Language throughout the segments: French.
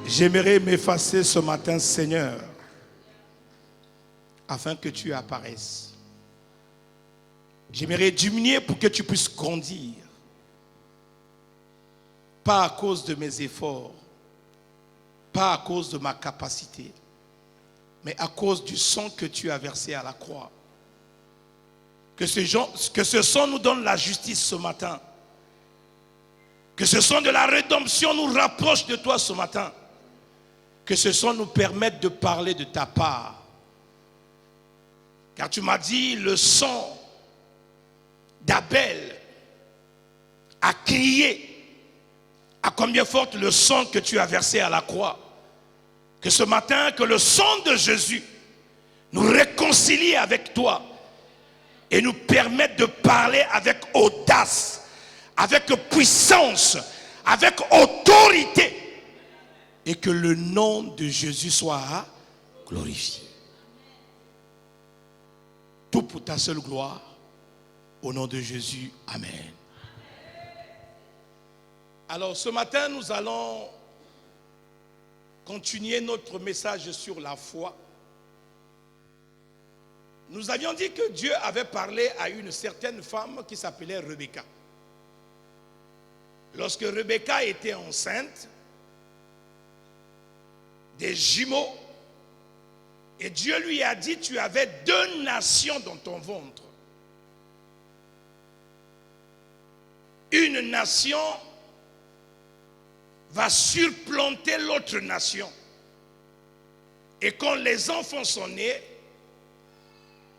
J'aimerais m'effacer ce matin, Seigneur, afin que tu apparaisses. J'aimerais diminuer pour que tu puisses grandir. Pas à cause de mes efforts, pas à cause de ma capacité, mais à cause du sang que tu as versé à la croix. Que ce sang nous donne la justice ce matin. Que ce sang de la rédemption nous rapproche de toi ce matin. Que ce sang nous permette de parler de ta part. Car tu m'as dit, le sang d'Abel a crié à combien forte le sang que tu as versé à la croix. Que ce matin, que le sang de Jésus nous réconcilie avec toi et nous permette de parler avec audace, avec puissance, avec autorité. Et que le nom de Jésus soit glorifié. Tout pour ta seule gloire. Au nom de Jésus, Amen. Alors ce matin, nous allons continuer notre message sur la foi. Nous avions dit que Dieu avait parlé à une certaine femme qui s'appelait Rebecca. Lorsque Rebecca était enceinte, des jumeaux, et Dieu lui a dit, tu avais 2 nations dans ton ventre. Une nation va supplanter l'autre nation. Et quand les enfants sont nés,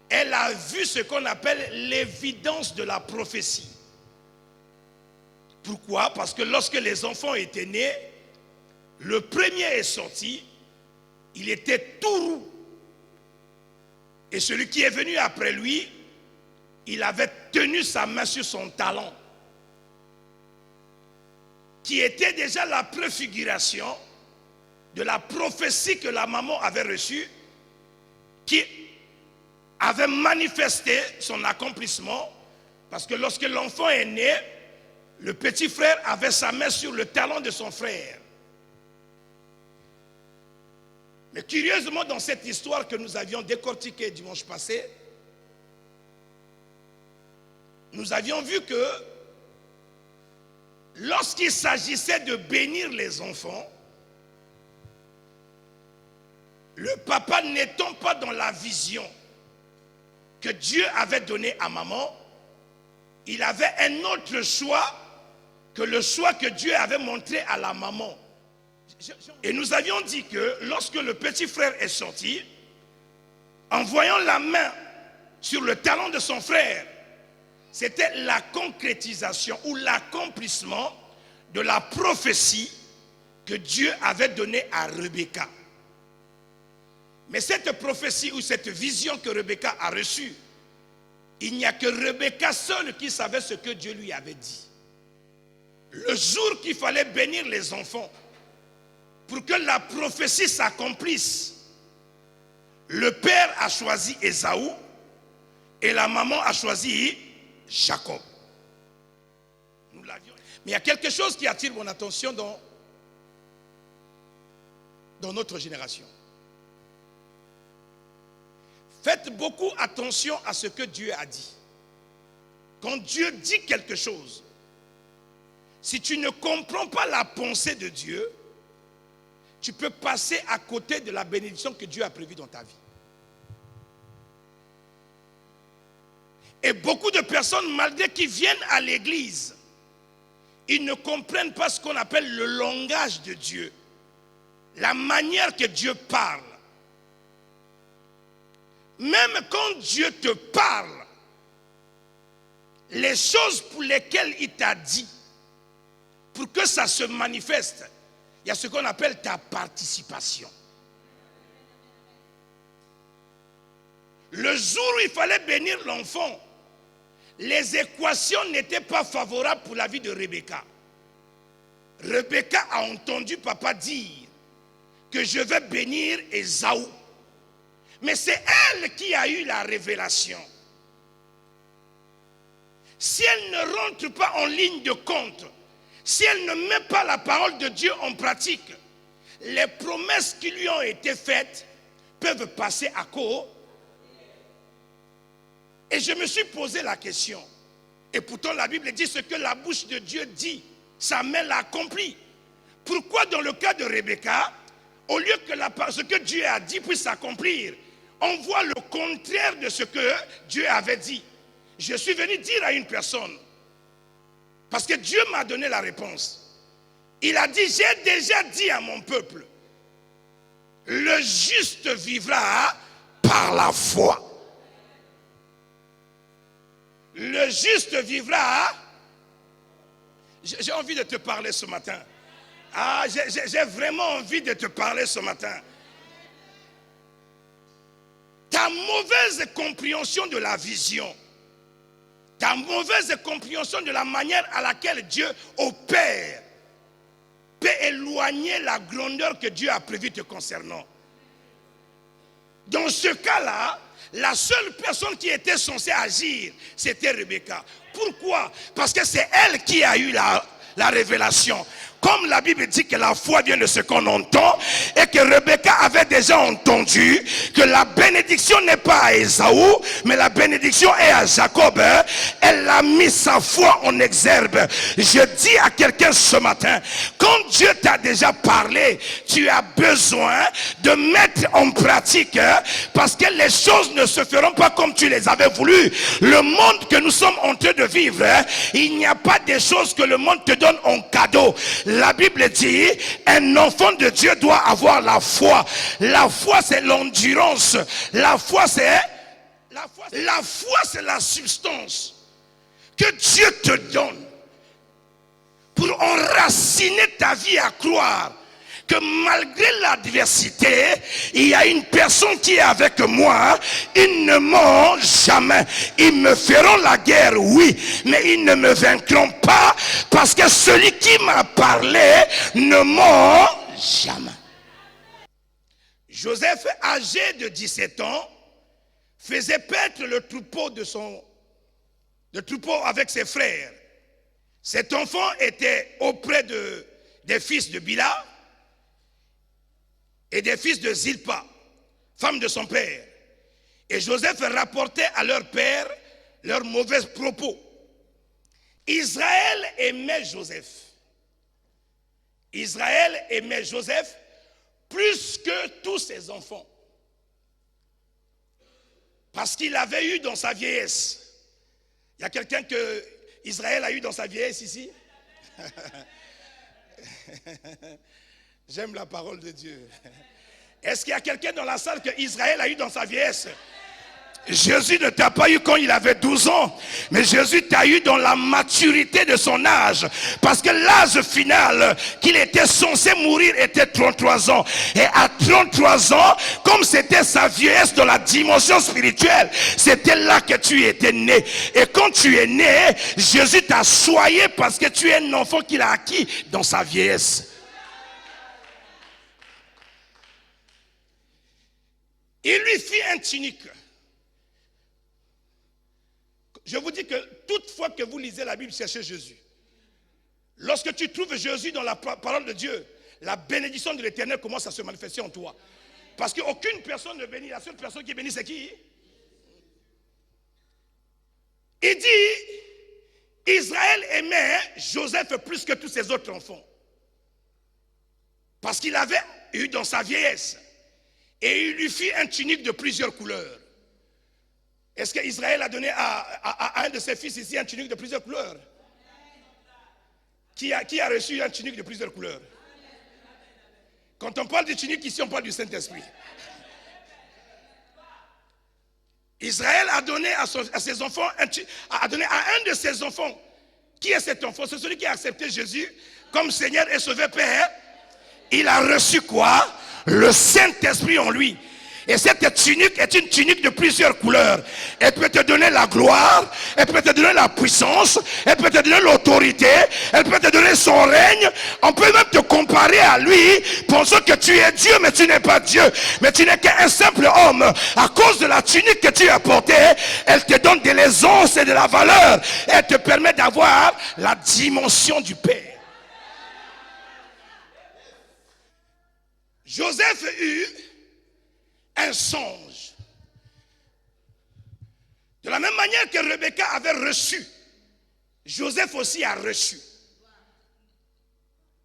elle a vu ce qu'on appelle l'évidence de la prophétie. Pourquoi? Parce que lorsque les enfants étaient nés, le premier est sorti, il était tout roux. Et celui qui est venu après lui, il avait tenu sa main sur son talon, qui était déjà la préfiguration de la prophétie que la maman avait reçue, qui avait manifesté son accomplissement, parce que lorsque l'enfant est né, le petit frère avait sa main sur le talon de son frère. Mais curieusement, dans cette histoire que nous avions décortiquée dimanche passé, nous avions vu que lorsqu'il s'agissait de bénir les enfants, le papa n'étant pas dans la vision que Dieu avait donnée à maman, il avait un autre choix que le choix que Dieu avait montré à la maman. Et nous avions dit que lorsque le petit frère est sorti, en voyant la main sur le talon de son frère, c'était la concrétisation ou l'accomplissement de la prophétie que Dieu avait donnée à Rebecca. Mais cette prophétie ou cette vision que Rebecca a reçue, il n'y a que Rebecca seule qui savait ce que Dieu lui avait dit. Le jour qu'il fallait bénir les enfants, pour que la prophétie s'accomplisse, le père a choisi Ésaü et la maman a choisi Jacob. Nous l'avions. Mais il y a quelque chose qui attire mon attention dans notre génération. Faites beaucoup attention à ce que Dieu a dit. Quand Dieu dit quelque chose, si tu ne comprends pas la pensée de Dieu, tu peux passer à côté de la bénédiction que Dieu a prévue dans ta vie. Et beaucoup de personnes, malgré qu'ils viennent à l'église, ils ne comprennent pas ce qu'on appelle le langage de Dieu. La manière que Dieu parle. Même quand Dieu te parle, les choses pour lesquelles il t'a dit, pour que ça se manifeste, il y a ce qu'on appelle ta participation. Le jour où il fallait bénir l'enfant, les équations n'étaient pas favorables pour la vie de Rebecca. Rebecca a entendu papa dire que je vais bénir Ésaü. Mais c'est elle qui a eu la révélation. Si elle ne rentre pas en ligne de compte, si elle ne met pas la parole de Dieu en pratique, les promesses qui lui ont été faites peuvent passer à côté. Et je me suis posé la question. Et pourtant la Bible dit ce que la bouche de Dieu dit, sa main l'accomplit. Pourquoi dans le cas de Rebecca, au lieu que ce que Dieu a dit puisse s'accomplir, on voit le contraire de ce que Dieu avait dit? Je suis venu dire à une personne, parce que Dieu m'a donné la réponse. Il a dit, j'ai déjà dit à mon peuple, le juste vivra par la foi. Le juste vivra. J'ai envie de te parler ce matin. Ah, j'ai vraiment envie de te parler ce matin. Ta mauvaise compréhension de la vision, ta mauvaise compréhension de la manière à laquelle Dieu opère peut éloigner la grandeur que Dieu a prévue te concernant. Dans ce cas-là, la seule personne qui était censée agir, c'était Rebecca. Pourquoi? Parce que c'est elle qui a eu la révélation. Comme la Bible dit que la foi vient de ce qu'on entend, et que Rebecca avait déjà entendu que la bénédiction n'est pas à Ésaü, mais la bénédiction est à Jacob, elle a mis sa foi en exergue. Je dis à quelqu'un ce matin, quand Dieu t'a déjà parlé, tu as besoin de mettre en pratique, parce que les choses ne se feront pas comme tu les avais voulu. Le monde que nous sommes en train de vivre, il n'y a pas des choses que le monde te donne en cadeau. La Bible dit, un enfant de Dieu doit avoir la foi. La foi, c'est l'endurance. La foi, c'est la substance que Dieu te donne pour enraciner ta vie à croire que malgré l'adversité, il y a une personne qui est avec moi. Ils ne m'ont jamais. Ils me feront la guerre, oui, mais ils ne me vaincront pas, parce que celui qui m'a parlé ne ment jamais. Joseph, âgé de 17 ans, faisait paître le troupeau avec ses frères. Cet enfant était auprès des fils de Bila et des fils de Zilpa, femme de son père. Et Joseph rapportait à leur père leurs mauvais propos. Israël aimait Joseph. Israël aimait Joseph plus que tous ses enfants. Parce qu'il avait eu dans sa vieillesse. Il y a quelqu'un que Israël a eu dans sa vieillesse ici? J'aime la parole de Dieu. Est-ce qu'il y a quelqu'un dans la salle que Israël a eu dans sa vieillesse? Jésus ne t'a pas eu quand il avait 12 ans, mais Jésus t'a eu dans la maturité de son âge, parce que l'âge final qu'il était censé mourir était 33 ans. Et à 33 ans, comme c'était sa vieillesse dans la dimension spirituelle, c'était là que tu étais né. Et quand tu es né, Jésus t'a choyé parce que tu es un enfant qu'il a acquis dans sa vieillesse. Il lui fit un tunique. Je vous dis que toute fois que vous lisez la Bible, cherchez Jésus. Lorsque tu trouves Jésus dans la parole de Dieu, la bénédiction de l'Éternel commence à se manifester en toi. Parce qu'aucune personne ne bénit. La seule personne qui bénit, c'est qui? Il dit, Israël aimait Joseph plus que tous ses autres enfants. Parce qu'il avait eu dans sa vieillesse. Et il lui fit un tunique de plusieurs couleurs. Est-ce qu'Israël a donné à un de ses fils ici un tunique de plusieurs couleurs? Qui a reçu un tunique de plusieurs couleurs? Quand on parle du tunique ici, on parle du Saint-Esprit. Israël a donné à ses enfants, a donné à un de ses enfants. Qui est cet enfant? C'est celui qui a accepté Jésus comme Seigneur et Sauveur Père. Il a reçu quoi? Le Saint-Esprit en lui. Et cette tunique est une tunique de plusieurs couleurs. Elle peut te donner la gloire, elle peut te donner la puissance, elle peut te donner l'autorité, elle peut te donner son règne. On peut même te comparer à lui, pensant que tu es Dieu, mais tu n'es pas Dieu. Mais tu n'es qu'un simple homme. À cause de la tunique que tu as portée, elle te donne de l'aisance et de la valeur. Elle te permet d'avoir la dimension du Père. Joseph eut un songe. De la même manière que Rebecca avait reçu, Joseph aussi a reçu.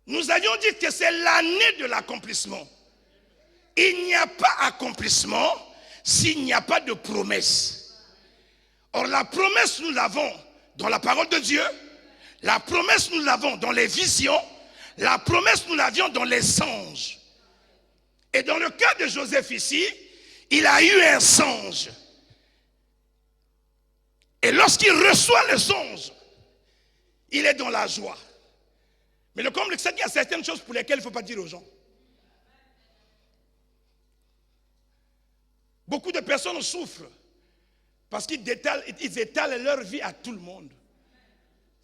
Nous avions dit que c'est l'année de l'accomplissement. Il n'y a pas accomplissement s'il n'y a pas de promesse. Or la promesse nous l'avons dans la parole de Dieu, la promesse nous l'avons dans les visions, la promesse nous l'avions dans les songes. Et dans le cas de Joseph ici, il a eu un songe. Et lorsqu'il reçoit le songe, il est dans la joie. Mais le comble, c'est qu'il y a certaines choses pour lesquelles il ne faut pas dire aux gens. Beaucoup de personnes souffrent parce qu'ils étalent leur vie à tout le monde.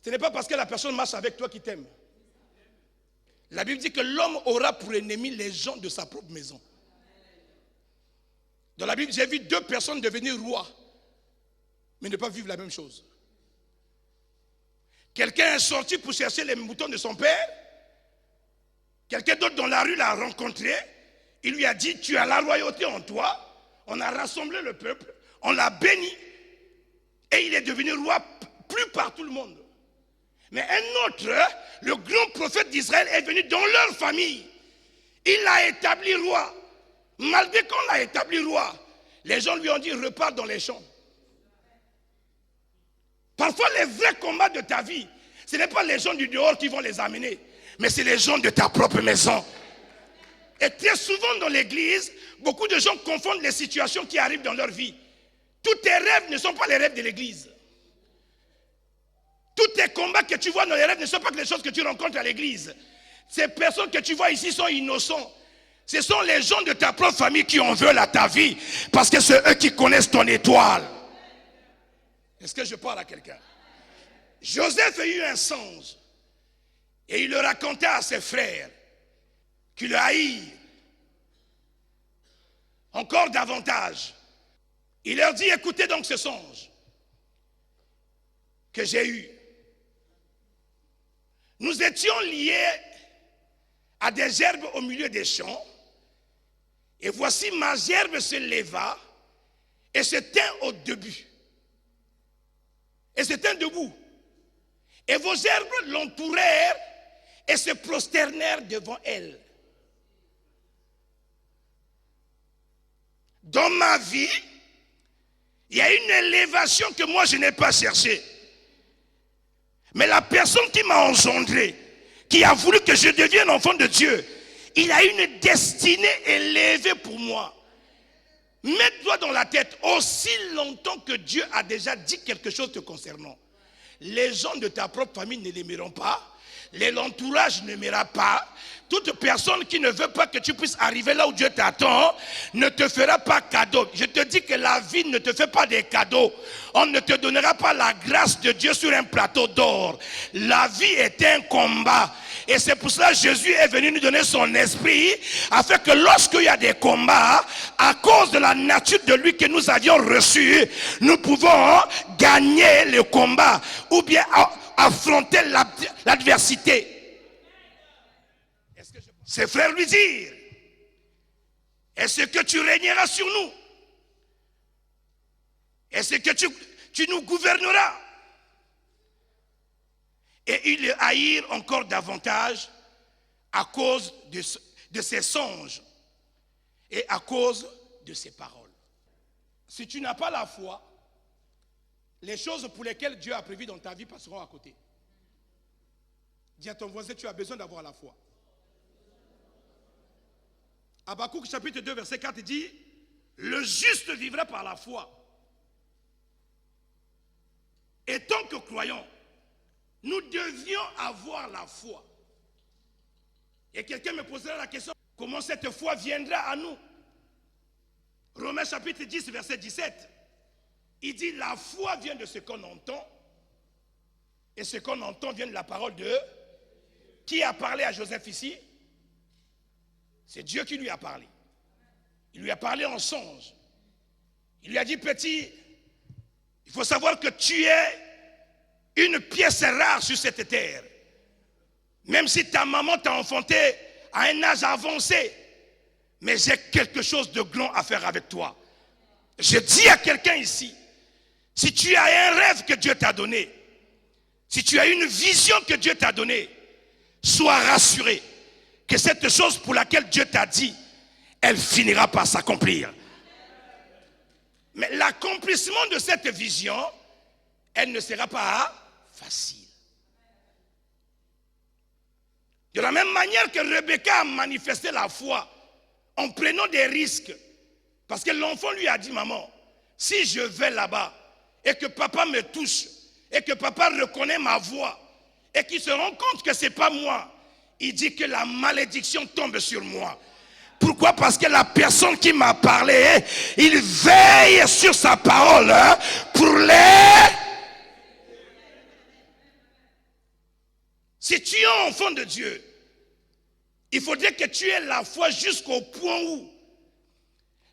Ce n'est pas parce que la personne marche avec toi qui t'aime. La Bible dit que l'homme aura pour ennemi les gens de sa propre maison. Dans la Bible, j'ai vu 2 personnes devenir rois, mais ne pas vivre la même chose. Quelqu'un est sorti pour chercher les moutons de son père. Quelqu'un d'autre dans la rue l'a rencontré. Il lui a dit, tu as la royauté en toi. On a rassemblé le peuple, on l'a béni. Et il est devenu roi plus par tout le monde. Mais un autre, le grand prophète d'Israël, est venu dans leur famille. Il l'a établi roi. Malgré qu'on l'a établi roi, les gens lui ont dit, repars dans les champs. Parfois, les vrais combats de ta vie, ce n'est pas les gens du dehors qui vont les amener, mais c'est les gens de ta propre maison. Et très souvent dans l'église, beaucoup de gens confondent les situations qui arrivent dans leur vie. Tous tes rêves ne sont pas les rêves de l'église. Tous tes combats que tu vois dans les rêves ne sont pas que les choses que tu rencontres à l'église. Ces personnes que tu vois ici sont innocents. Ce sont les gens de ta propre famille qui en veulent à ta vie. Parce que c'est eux qui connaissent ton étoile. Est-ce que je parle à quelqu'un? Joseph a eu un songe. Et il le raconta à ses frères. Qui le haïrent. Encore davantage. Il leur dit, écoutez donc ce songe que j'ai eu. Nous étions liés à des gerbes au milieu des champs. Et voici ma gerbe se leva et se tint au début. Et se tint debout. Et vos gerbes l'entourèrent et se prosternèrent devant elle. Dans ma vie, il y a une élévation que moi je n'ai pas cherchée. Mais la personne qui m'a engendré, qui a voulu que je devienne enfant de Dieu, il a une destinée élevée pour moi. Mets-toi dans la tête, aussi longtemps que Dieu a déjà dit quelque chose te concernant, les gens de ta propre famille ne l'aimeront pas, l'entourage n'aimera pas. Toute personne qui ne veut pas que tu puisses arriver là où Dieu t'attend ne te fera pas cadeau. Je te dis que la vie ne te fait pas des cadeaux. On ne te donnera pas la grâce de Dieu sur un plateau d'or. La vie est un combat. Et c'est pour cela que Jésus est venu nous donner son esprit, afin que lorsqu'il y a des combats, à cause de la nature de lui que nous avions reçu, nous pouvons gagner le combat ou bien affronter l'adversité. Ses frères lui dirent, est-ce que tu régneras sur nous? Est-ce que tu nous gouverneras? Et ils le haïrent encore davantage à cause de ses songes et à cause de ses paroles. Si tu n'as pas la foi, les choses pour lesquelles Dieu a prévu dans ta vie passeront à côté. Dis à ton voisin, tu as besoin d'avoir la foi. Habakkuk chapitre 2 verset 4 dit, le juste vivra par la foi. Et tant que croyants, nous devions avoir la foi. Et quelqu'un me posera la question, comment cette foi viendra à nous? Romains chapitre 10, verset 17. Il dit, la foi vient de ce qu'on entend, et ce qu'on entend vient de la parole de... Qui a parlé à Joseph ici? C'est Dieu qui lui a parlé. Il lui a parlé en songe. Il lui a dit, petit, il faut savoir que tu es une pièce rare sur cette terre. Même si ta maman t'a enfanté à un âge avancé, mais j'ai quelque chose de grand à faire avec toi. Je dis à quelqu'un ici, si tu as un rêve que Dieu t'a donné, si tu as une vision que Dieu t'a donnée, sois rassuré que cette chose pour laquelle Dieu t'a dit, elle finira par s'accomplir. Mais l'accomplissement de cette vision, elle ne sera pas facile. De la même manière que Rebecca a manifesté la foi en prenant des risques, parce que l'enfant lui a dit, maman, si je vais là-bas et que papa me touche et que papa reconnaît ma voix et qu'il se rend compte que ce n'est pas moi, il dit que la malédiction tombe sur moi. Pourquoi? Parce que la personne qui m'a parlé, il veille sur sa parole pour les... Si tu es enfant de Dieu, il faudrait que tu aies la foi jusqu'au point où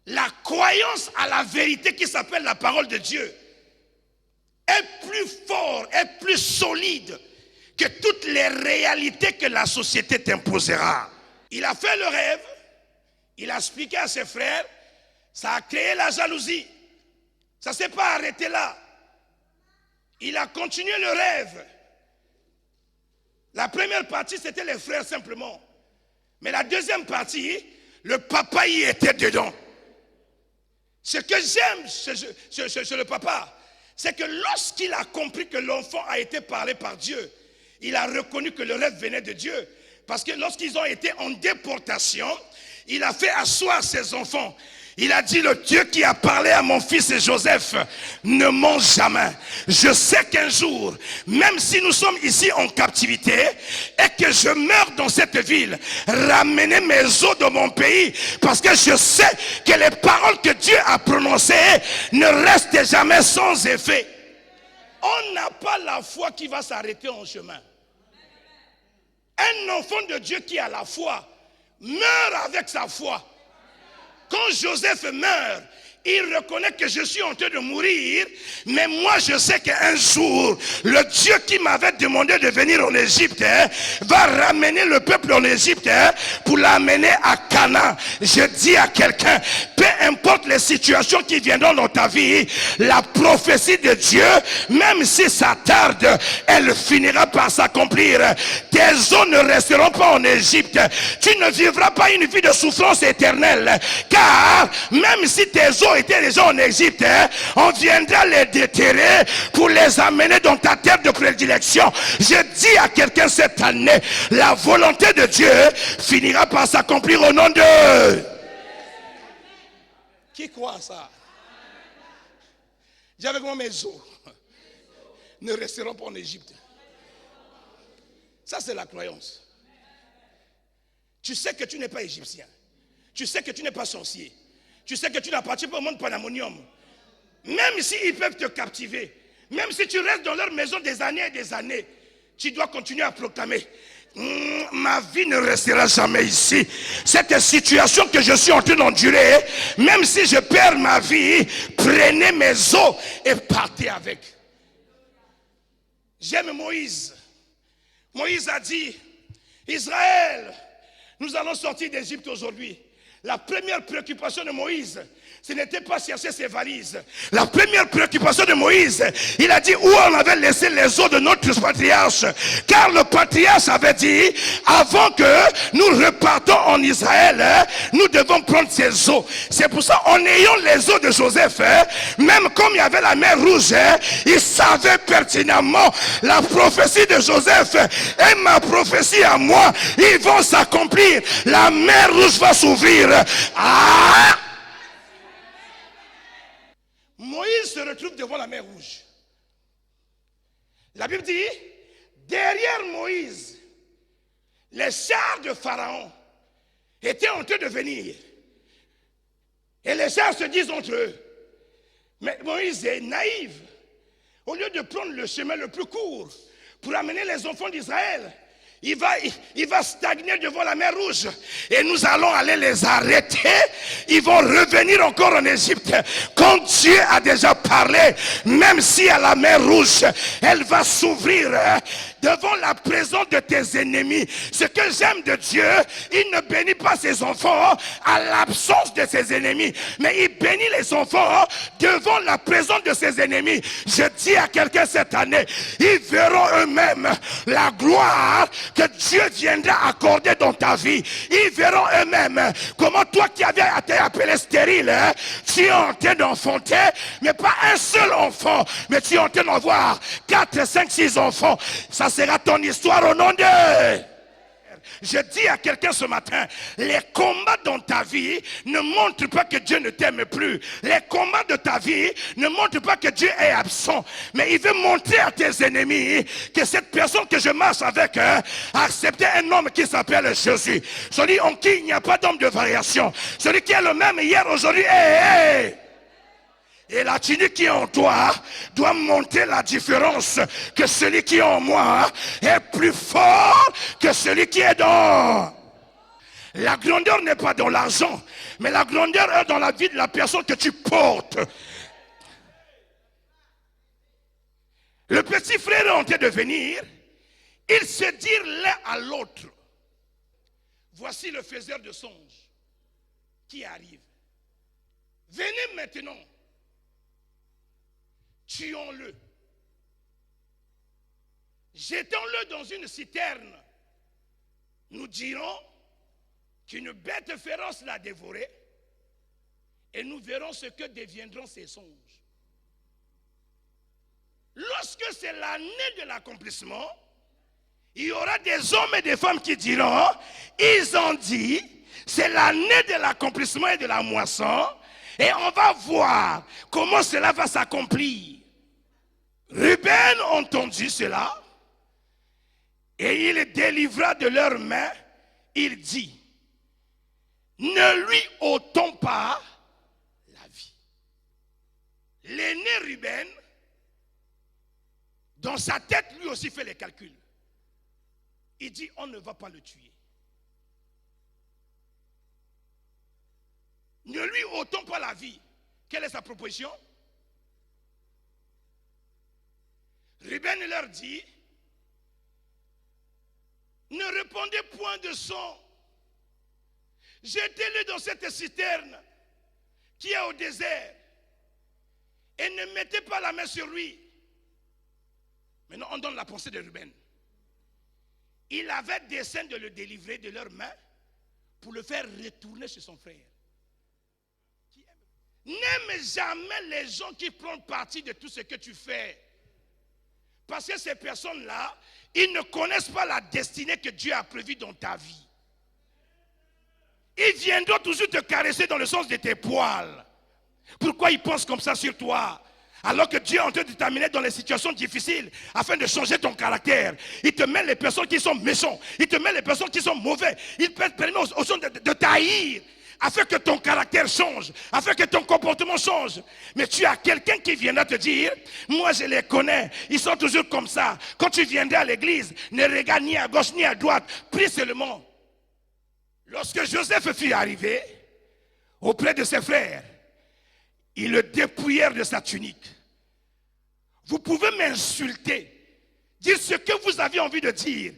la croyance à la vérité qui s'appelle la parole de Dieu est plus fort, est plus solide que toutes les réalités que la société t'imposera. Il a fait le rêve, il a expliqué à ses frères, ça a créé la jalousie. Ça ne s'est pas arrêté là. Il a continué le rêve. La première partie, c'était les frères simplement. Mais la deuxième partie, le papa y était dedans. Ce que j'aime chez le papa, c'est que lorsqu'il a compris que l'enfant a été parlé par Dieu, il a reconnu que le rêve venait de Dieu. Parce que lorsqu'ils ont été en déportation, il a fait asseoir ses enfants. Il a dit, le Dieu qui a parlé à mon fils Joseph ne ment jamais. Je sais qu'un jour, même si nous sommes ici en captivité et que je meurs dans cette ville, ramenez mes os de mon pays, parce que je sais que les paroles que Dieu a prononcées ne restent jamais sans effet. On n'a pas la foi qui va s'arrêter en chemin. Un enfant de Dieu qui a la foi meurt avec sa foi. Quand Joseph meurt, il reconnaît que je suis en train de mourir, mais moi je sais qu'un jour, le Dieu qui m'avait demandé de venir en Égypte va ramener le peuple en Égypte pour l'amener à Canaan. Je dis à quelqu'un, peu importe les situations qui viendront dans ta vie, la prophétie de Dieu, même si ça tarde, elle finira par s'accomplir. Tes os ne resteront pas en Égypte. Tu ne vivras pas une vie de souffrance éternelle, car même si tes os étaient déjà en Égypte, on viendra les déterrer pour les amener dans ta terre de prédilection. Je dis à quelqu'un cette année, la volonté de Dieu finira par s'accomplir au nom de... Qui croit ça? Dis avec moi, mes os ne resteront pas en Égypte. Ça, c'est la croyance. Tu sais que tu n'es pas égyptien. Tu sais que tu n'es pas sorcier. Tu sais que tu n'appartiens pas au monde pandamonium. Même s'ils peuvent te captiver, même si tu restes dans leur maison des années et des années, tu dois continuer à proclamer. Ma vie ne restera jamais ici. Cette situation que je suis en train d'endurer, même si je perds ma vie, prenez mes os et partez avec. J'aime Moïse. Moïse a dit, Israël, nous allons sortir d'Égypte aujourd'hui. La première préoccupation de Moïse, ce n'était pas chercher ses valises. La première préoccupation de Moïse, il a dit où on avait laissé les os de notre patriarche. Car le patriarche avait dit, avant que nous repartons en Israël, nous devons prendre ces os. C'est pour ça, en ayant les os de Joseph, même comme il y avait la mer rouge, il savait pertinemment la prophétie de Joseph et ma prophétie à moi, ils vont s'accomplir. La mer rouge va s'ouvrir. Ah! Moïse se retrouve devant la mer rouge. La Bible dit, derrière Moïse, les chars de Pharaon étaient en train de venir. Et les gens se disent entre eux, mais Moïse est naïf. Au lieu de prendre le chemin le plus court pour amener les enfants d'Israël, il va stagner devant la mer Rouge. Et nous allons aller les arrêter. Ils vont revenir encore en Égypte. Quand Dieu a déjà parlé, même si à la mer Rouge, elle va s'ouvrir devant la présence de tes ennemis. Ce que j'aime de Dieu, il ne bénit pas ses enfants à l'absence de ses ennemis, mais il bénit les enfants devant la présence de ses ennemis. Je dis à quelqu'un cette année, ils verront eux-mêmes la gloire que Dieu viendra accorder dans ta vie. Ils verront eux-mêmes comment toi qui avais été appelé stérile, tu es en train d'enfanter, mais pas un seul enfant, mais tu es en train d'avoir 4, 5, 6 enfants. Ça sera ton histoire au nom de... Je dis à quelqu'un ce matin, les combats dans ta vie ne montrent pas que Dieu ne t'aime plus. Les combats de ta vie ne montrent pas que Dieu est absent. Mais il veut montrer à tes ennemis que cette personne que je marche avec a accepté un homme qui s'appelle Jésus. Celui en qui il n'y a pas d'homme de variation. Celui qui est le même hier, aujourd'hui et... Et la tunique qui est en toi doit montrer la différence, que celui qui est en moi est plus fort que celui qui est dans. La grandeur n'est pas dans l'argent, mais la grandeur est dans la vie de la personne que tu portes. Le petit frère est en train de venir, ils se dirent l'un à l'autre, voici le faiseur de songes qui arrive. Venez maintenant. Tuons-le. Jetons-le dans une citerne. Nous dirons qu'une bête féroce l'a dévoré et nous verrons ce que deviendront ses songes. Lorsque c'est l'année de l'accomplissement, il y aura des hommes et des femmes qui diront, ils ont dit, c'est l'année de l'accomplissement et de la moisson, et on va voir comment cela va s'accomplir. Ruben entendit cela et il délivra de leurs mains, il dit, ne lui ôtons pas la vie. L'aîné Ruben, dans sa tête, lui aussi fait les calculs. Il dit, on ne va pas le tuer. Ne lui ôtons pas la vie. Quelle est sa proposition? Ruben leur dit, ne répandez point de sang. Jetez-le dans cette citerne qui est au désert et ne mettez pas la main sur lui. Maintenant, on donne la pensée de Ruben. Il avait dessein de le délivrer de leurs mains pour le faire retourner chez son frère. N'aime jamais les gens qui prennent partie de tout ce que tu fais. Parce que ces personnes-là, ils ne connaissent pas la destinée que Dieu a prévue dans ta vie. Ils viendront toujours te caresser dans le sens de tes poils. Pourquoi ils pensent comme ça sur toi? Alors que Dieu est en train de t'amener dans les situations difficiles afin de changer ton caractère. Il te met les personnes qui sont méchants. Il te met les personnes qui sont mauvais. Il permet aux gens de t'haïr afin que ton caractère change, afin que ton comportement change. Mais tu as quelqu'un qui viendra te dire, moi je les connais, ils sont toujours comme ça. Quand tu viendras à l'église, ne regarde ni à gauche ni à droite, prie seulement. Lorsque Joseph fut arrivé auprès de ses frères, ils le dépouillèrent de sa tunique. Vous pouvez m'insulter, dire ce que vous avez envie de dire,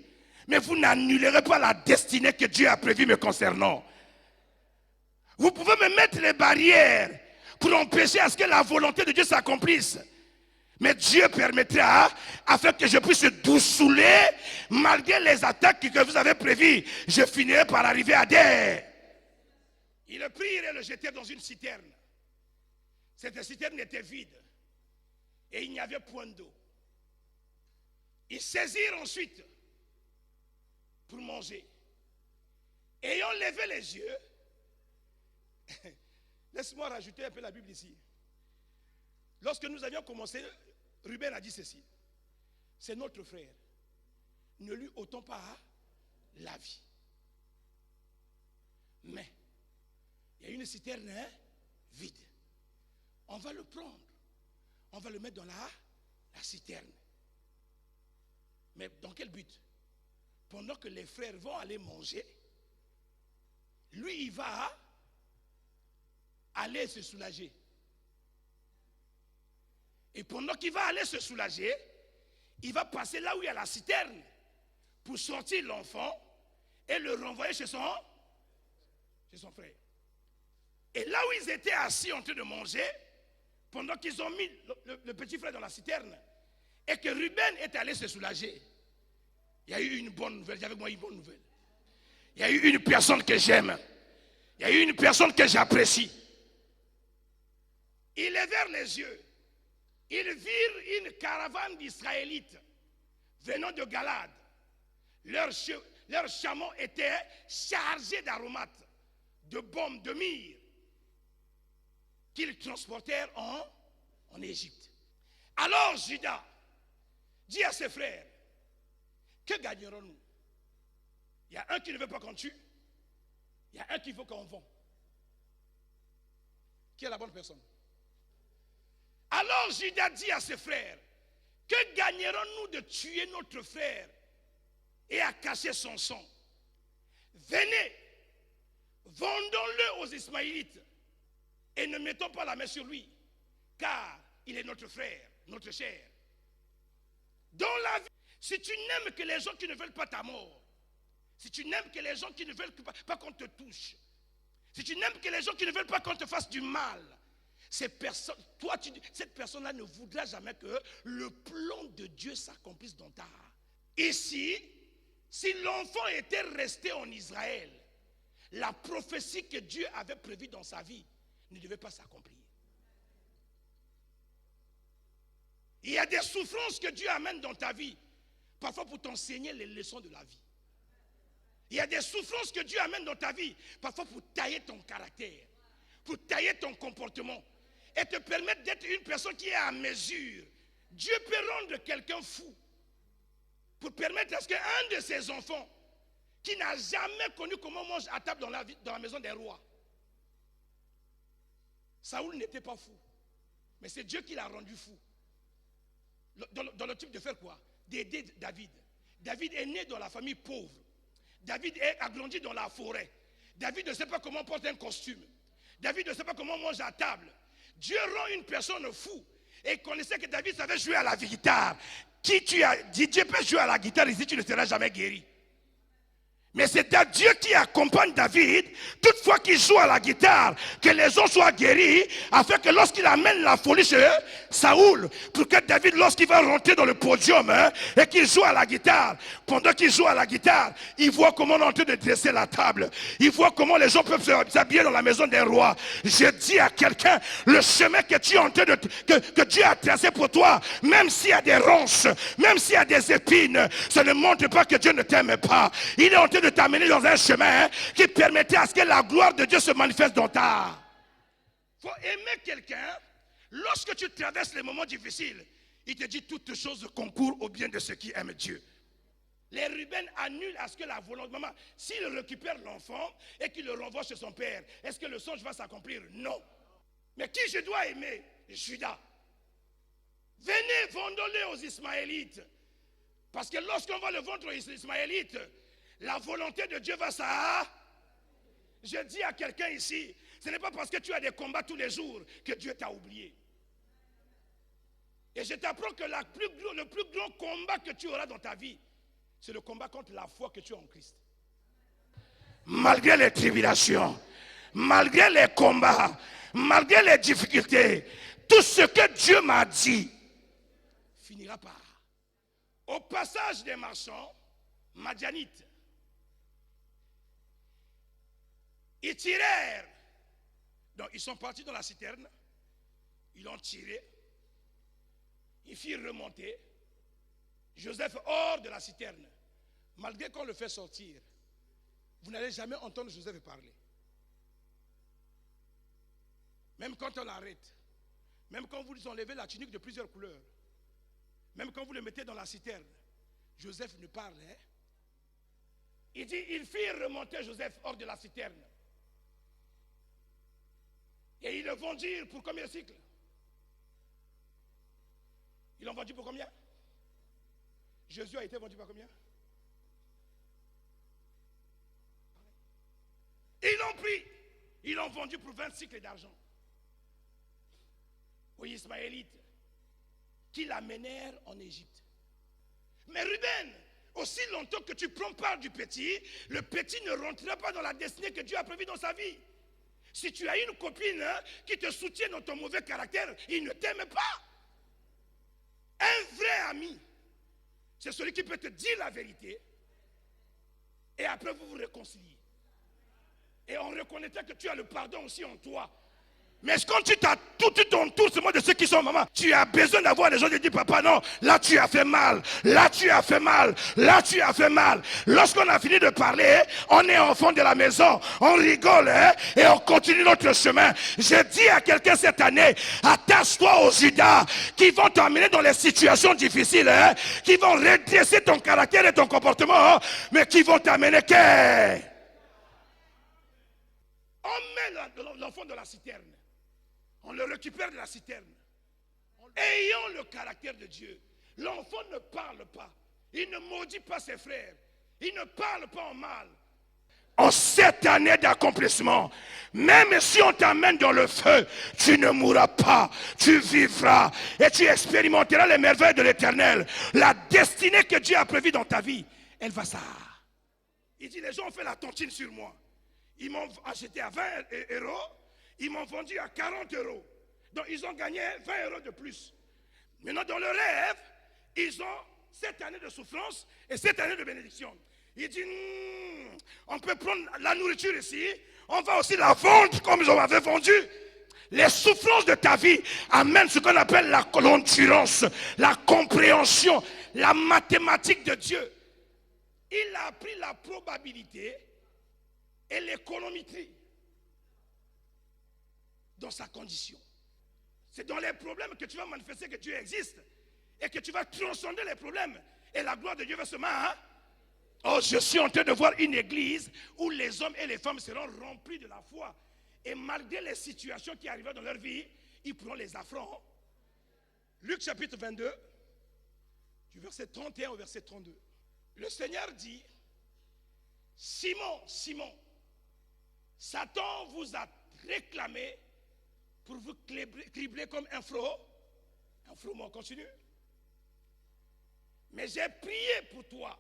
mais vous n'annulerez pas la destinée que Dieu a prévue me concernant. Vous pouvez me mettre les barrières pour empêcher à ce que la volonté de Dieu s'accomplisse. Mais Dieu permettra afin que je puisse doucouler malgré les attaques que vous avez prévues. Je finirai par arriver à terre. Ils le prirent et le jetèrent dans une citerne. Cette citerne était vide et il n'y avait point d'eau. Ils saisirent ensuite pour manger. Ayant levé les yeux, laisse-moi rajouter un peu la Bible ici. Lorsque nous avions commencé, Ruben a dit ceci. C'est notre frère. Ne lui ôtons pas la vie. Mais, il y a une citerne vide. On va le prendre. On va le mettre dans la citerne. Mais dans quel but? Pendant que les frères vont aller manger, lui, il va aller se soulager. Et pendant qu'il va aller se soulager, il va passer là où il y a la citerne pour sortir l'enfant et le renvoyer chez son frère. Et là où ils étaient assis en train de manger, pendant qu'ils ont mis le petit frère dans la citerne, et que Ruben est allé se soulager, il y a eu une bonne nouvelle. J'ai avec moi une bonne nouvelle. Il y a eu une personne que j'aime. Il y a eu une personne que j'apprécie. Il lèvèrent les yeux. Ils virent une caravane d'Israélites venant de Galade. Leurs chameaux étaient chargés d'aromates, de baumes, de myrrhe, qu'ils transportèrent en Égypte. Alors Judas dit à ses frères, que gagnerons-nous? Il y a un qui ne veut pas qu'on tue, il y a un qui veut qu'on vende. Qui est la bonne personne? Alors Judas dit à ses frères, que gagnerons-nous de tuer notre frère et à cacher son sang? Venez, vendons-le aux Ismaélites et ne mettons pas la main sur lui, car il est notre frère, notre chair. Dans la vie, si tu n'aimes que les gens qui ne veulent pas ta mort, si tu n'aimes que les gens qui ne veulent pas qu'on te touche, si tu n'aimes que les gens qui ne veulent pas qu'on te fasse du mal, cette personne-là ne voudra jamais que le plan de Dieu s'accomplisse dans ta vie. Ici, si l'enfant était resté en Israël, la prophétie que Dieu avait prévue dans sa vie ne devait pas s'accomplir. Il y a des souffrances que Dieu amène dans ta vie, parfois pour t'enseigner les leçons de la vie. Il y a des souffrances que Dieu amène dans ta vie, parfois pour tailler ton caractère, pour tailler ton comportement, et te permettre d'être une personne qui est à mesure. Dieu peut rendre quelqu'un fou, pour permettre à ce qu'un de ses enfants, qui n'a jamais connu comment on mange à table dans la maison des rois. Saoul n'était pas fou, mais c'est Dieu qui l'a rendu fou. Dans le type de faire quoi? D'aider David. David est né dans la famille pauvre. David a grandi dans la forêt. David ne sait pas comment porter un costume. David ne sait pas comment manger à table. Dieu rend une personne fou. Et il connaissait que David savait jouer à la guitare. Qui tu as dit, Dieu peut jouer à la guitare ici, tu ne seras jamais guéri. Mais c'est Dieu qui accompagne David, toutefois qu'il joue à la guitare, que les gens soient guéris, afin que lorsqu'il amène la folie chez Saoul, pour que David, lorsqu'il va rentrer dans le podium, et qu'il joue à la guitare, pendant qu'il joue à la guitare, il voit comment on est en train de dresser la table. Il voit comment les gens peuvent s'habiller dans la maison des rois. Je dis à quelqu'un, le chemin que tu es en train de, que Dieu a tracé pour toi, même s'il y a des ronces, même s'il y a des épines, ça ne montre pas que Dieu ne t'aime pas. Il est en train de t'amener dans un chemin qui permettait à ce que la gloire de Dieu se manifeste dans ta. Il faut aimer quelqu'un. Lorsque tu traverses les moments difficiles, il te dit toutes choses concourent au bien de ceux qui aiment Dieu. Les Ruben annulent à ce que la volonté de maman, s'il récupère l'enfant et qu'il le renvoie chez son père, est-ce que le songe va s'accomplir? Non. Mais qui je dois aimer? Judas. Venez, vendons-le aux Ismaélites. Parce que lorsqu'on va le vendre aux Ismaélites, la volonté de Dieu va ça. Je dis à quelqu'un ici, ce n'est pas parce que tu as des combats tous les jours que Dieu t'a oublié. Et je t'apprends que le plus grand combat que tu auras dans ta vie, c'est le combat contre la foi que tu as en Christ. Malgré les tribulations, malgré les combats, malgré les difficultés, tout ce que Dieu m'a dit finira par. Au passage des marchands, Madianites, ils tirèrent. Donc ils sont partis dans la citerne. Ils l'ont tiré. Ils firent remonter Joseph hors de la citerne. Malgré qu'on le fait sortir, vous n'allez jamais entendre Joseph parler. Même quand on l'arrête, même quand vous lui enlevez la tunique de plusieurs couleurs, même quand vous le mettez dans la citerne, Joseph ne parle. Il dit, ils firent remonter Joseph hors de la citerne. Et ils le le vendirent pour combien de cycles? Ils l'ont vendu pour combien? Jésus a été vendu par combien? Ils l'ont pris. Ils l'ont vendu pour 20 cycles d'argent aux Ismaélites qui l'amenèrent en Égypte. Mais Ruben, aussi longtemps que tu prends part du petit, le petit ne rentrera pas dans la destinée que Dieu a prévue dans sa vie. Si tu as une copine qui te soutient dans ton mauvais caractère, il ne t'aime pas. Un vrai ami, c'est celui qui peut te dire la vérité et après vous vous réconciliez. Et on reconnaîtra que tu as le pardon aussi en toi. Mais quand tu t'as tout ton tour, c'est moi de ceux qui sont maman, tu as besoin d'avoir les gens qui disent papa non, là tu as fait mal, là tu as fait mal, là tu as fait mal. Lorsqu'on a fini de parler, on est enfant de la maison, on rigole et on continue notre chemin. Je dis à quelqu'un cette année, attache-toi aux Judas qui vont t'amener dans les situations difficiles, qui vont redresser ton caractère et ton comportement, mais qui vont t'amener que... On met l'enfant dans la citerne. On le récupère de la citerne. Ayant le caractère de Dieu, l'enfant ne parle pas. Il ne maudit pas ses frères. Il ne parle pas en mal. En cette année d'accomplissement, même si on t'amène dans le feu, tu ne mourras pas, tu vivras et tu expérimenteras les merveilles de l'Éternel. La destinée que Dieu a prévue dans ta vie, elle va ça. Il dit, les gens ont fait la tontine sur moi. Ils m'ont acheté à 20 euros, ils m'ont vendu à 40 euros. Donc ils ont gagné 20 euros de plus. Maintenant, dans le rêve, ils ont cette année de souffrance et cette année de bénédiction. Il dit, on peut prendre la nourriture ici, on va aussi la vendre comme ils m'avaient vendu. Les souffrances de ta vie amènent ce qu'on appelle l'endurance, la compréhension, la mathématique de Dieu. Il a appris la probabilité et l'économétrie dans sa condition. C'est dans les problèmes que tu vas manifester que Dieu existe et que tu vas transcender les problèmes et la gloire de Dieu va se mettre. Oh, je suis en train de voir une église où les hommes et les femmes seront remplis de la foi et malgré les situations qui arrivent dans leur vie, ils pourront les affronter. Luc chapitre 22, du verset 31 au verset 32. Le Seigneur dit, Simon, Simon, Satan vous a réclamé pour vous cribler comme un froment continu. Mais j'ai prié pour toi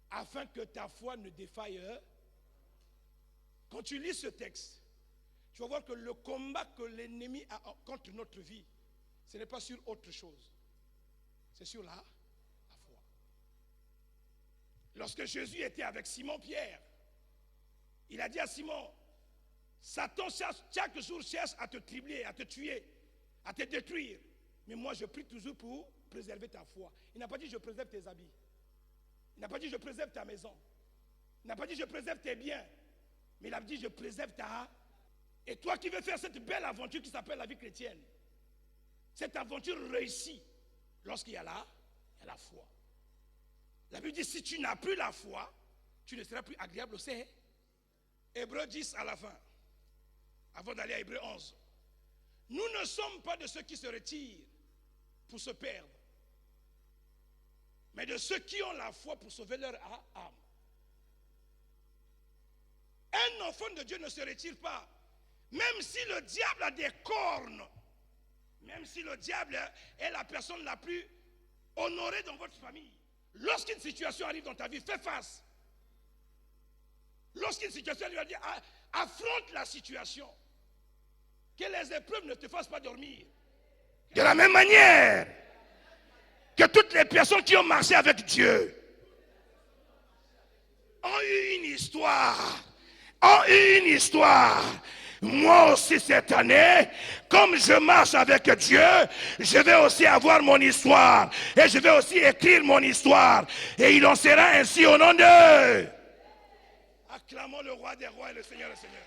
afin que ta foi ne défaille. Quand tu lis ce texte, tu vas voir que le combat que l'ennemi a contre notre vie, ce n'est pas sur autre chose. C'est sur la foi. Lorsque Jésus était avec Simon-Pierre, il a dit à Simon, Satan chaque jour cherche à te tribler, à te tuer, à te détruire. Mais moi je prie toujours pour préserver ta foi. Il n'a pas dit je préserve tes habits. Il n'a pas dit je préserve ta maison. Il n'a pas dit je préserve tes biens. Mais il a dit je préserve ta... Et toi qui veux faire cette belle aventure qui s'appelle la vie chrétienne, cette aventure réussit lorsqu'il y a la foi. La Bible dit si tu n'as plus la foi, tu ne seras plus agréable au Seigneur. Hébreux 10 à la fin, avant d'aller à Hébreux 11. Nous ne sommes pas de ceux qui se retirent pour se perdre, mais de ceux qui ont la foi pour sauver leur âme. Un enfant de Dieu ne se retire pas, même si le diable a des cornes, même si le diable est la personne la plus honorée dans votre famille. Lorsqu'une situation arrive dans ta vie, fais face. Lorsqu'une situation lui a dit, affronte la situation. Que les épreuves ne te fassent pas dormir. De la même manière que toutes les personnes qui ont marché avec Dieu ont eu une histoire. Moi aussi cette année, comme je marche avec Dieu, je vais aussi avoir mon histoire. Et je vais aussi écrire mon histoire. Et il en sera ainsi au nom de... Acclamons le roi des rois et le Seigneur des seigneurs.